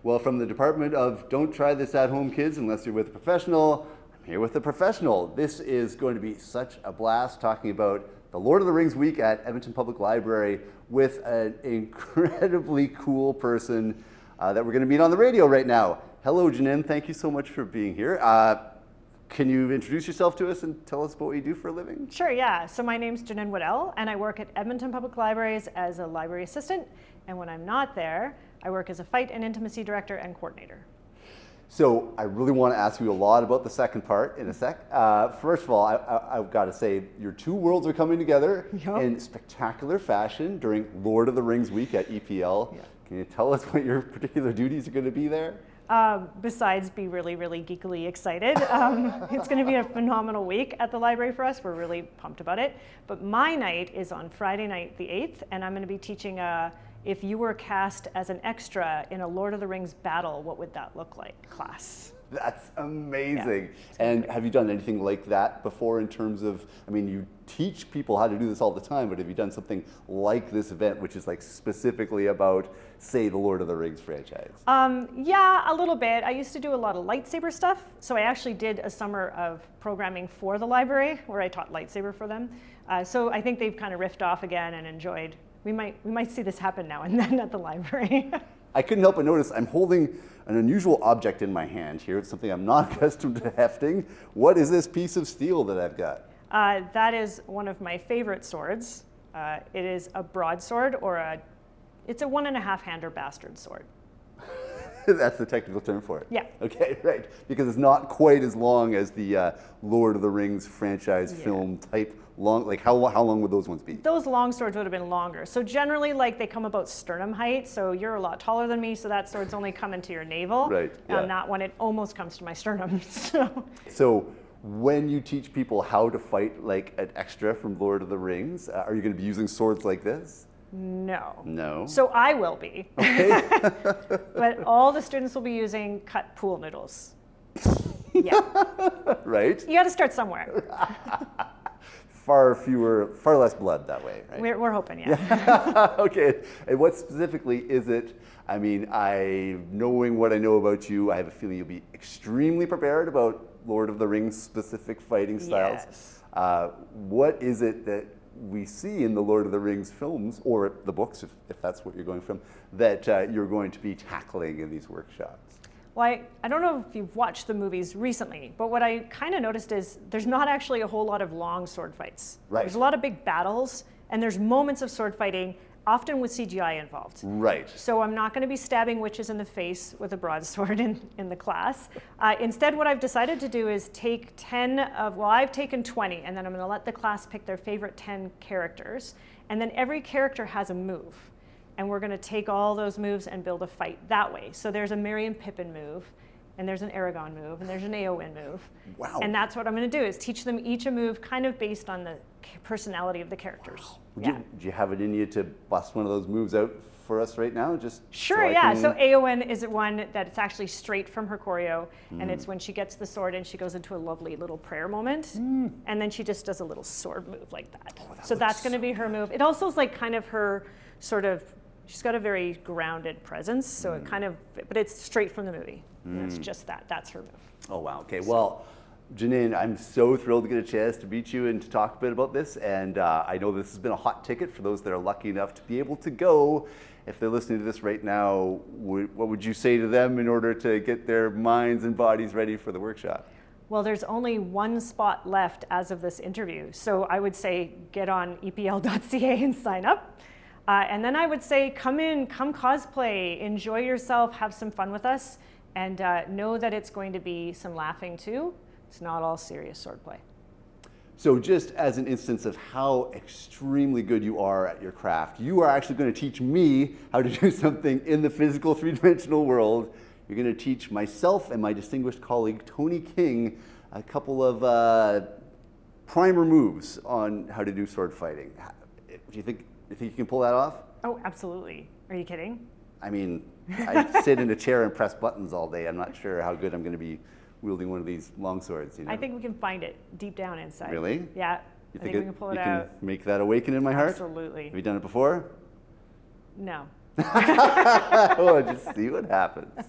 Well, from the Department of Don't Try This at Home Kids Unless You're with a Professional, I'm here with a professional. This is going to be such a blast talking about the Lord of the Rings week at Edmonton Public Library with an incredibly cool person that we're going to meet on the radio right now. Hello, Janine. Thank you so much for being here. Can you introduce yourself to us and tell us what you do for a living? Sure, yeah. So my name's Janine Waddell, and I work at Edmonton Public Libraries as a library assistant. And when I'm not there, I work as a fight and intimacy director and coordinator. So I really want to ask you a lot about the second part in a sec. First of all, I've got to say your two worlds are coming together in spectacular fashion during Lord of the Rings week at EPL. Yeah. Can you tell us what your particular duties are going to be there? Besides be really, really geekily excited. It's going to be a phenomenal week at the library for us. We're really pumped about it. But my night is on Friday night, the 8th, and I'm going to be teaching if you were cast as an extra in a Lord of the Rings battle, what would that look like class? That's amazing. Yeah, and have you done anything like that before in terms of, I mean, you teach people how to do this all the time, but have you done something like this event, which is like specifically about, say, the Lord of the Rings franchise? Yeah, a little bit. I used to do a lot of lightsaber stuff. So I actually did a summer of programming for the library where I taught lightsaber for them. So I think they've kind of riffed off again and enjoyed. We might see this happen now and then at the library. I couldn't help but notice I'm holding an unusual object in my hand here. It's something I'm not accustomed to hefting. What is this piece of steel that I've got? That is one of my favorite swords. It is a broadsword, or it's a 1.5-hander bastard sword. That's the technical term for it? Yeah. Okay, right. Because it's not quite as long as the Lord of the Rings franchise film type long. Like how long would those ones be? Those long swords would have been longer. So generally, like, they come about sternum height. So you're a lot taller than me, so that sword's only coming to your navel. Right. Yeah. That one, it almost comes to my sternum. So when you teach people how to fight like an extra from Lord of the Rings, are you going to be using swords like this? No. No. So I will be. Okay. But all the students will be using cut pool noodles. Yeah. Right. You got to start somewhere. Far less blood that way, right? We're hoping, yeah. Okay. And what specifically is it? I mean, knowing what I know about you, I have a feeling you'll be extremely prepared about Lord of the Rings specific fighting styles. Yes. What is it that we see in the Lord of the Rings films, or the books, if that's what you're going from, that you're going to be tackling in these workshops? Well, I don't know if you've watched the movies recently, but what I kind of noticed is there's not actually a whole lot of long sword fights. Right. There's a lot of big battles, and there's moments of sword fighting, often with CGI involved. Right. So I'm not going to be stabbing witches in the face with a broadsword in the class. Instead, what I've decided to do is take I've taken 20, and then I'm going to let the class pick their favorite 10 characters, and then every character has a move. And we're going to take all those moves and build a fight that way. So there's a Merry and Pippin move, and there's an Aragorn move, and there's an Éowyn move. Wow. And that's what I'm going to do, is teach them each a move kind of based on the personality of the characters. Wow. Do you have it in you to bust one of those moves out for us right now? Sure, yeah. So Éowyn is one that's actually straight from her choreo, and it's when she gets the sword and she goes into a lovely little prayer moment, and then she just does a little sword move like that. So that's going to be her move. It also is like kind of her sort of, she's got a very grounded presence, so it kind of, but it's straight from the movie. And it's just that's her move. Oh, wow. Okay. Well, Janine, I'm so thrilled to get a chance to meet you and to talk a bit about this. And I know this has been a hot ticket for those that are lucky enough to be able to go. If they're listening to this right now, what would you say to them in order to get their minds and bodies ready for the workshop? Well, there's only one spot left as of this interview. So I would say get on epl.ca and sign up. And then I would say come cosplay, enjoy yourself, have some fun with us, and know that it's going to be some laughing too. It's not all serious swordplay. So just as an instance of how extremely good you are at your craft, you are actually going to teach me how to do something in the physical three-dimensional world. You're going to teach myself and my distinguished colleague, Tony King, a couple of primer moves on how to do sword fighting. Do you think you can pull that off? Oh, absolutely. Are you kidding? I mean, I sit in a chair and press buttons all day. I'm not sure how good I'm going to be wielding one of these long swords. You know? I think we can find it deep down inside. Really? Yeah. You I think we can pull it out. You can make that awaken in my heart? Absolutely. Have you done it before? No. Oh, just see what happens.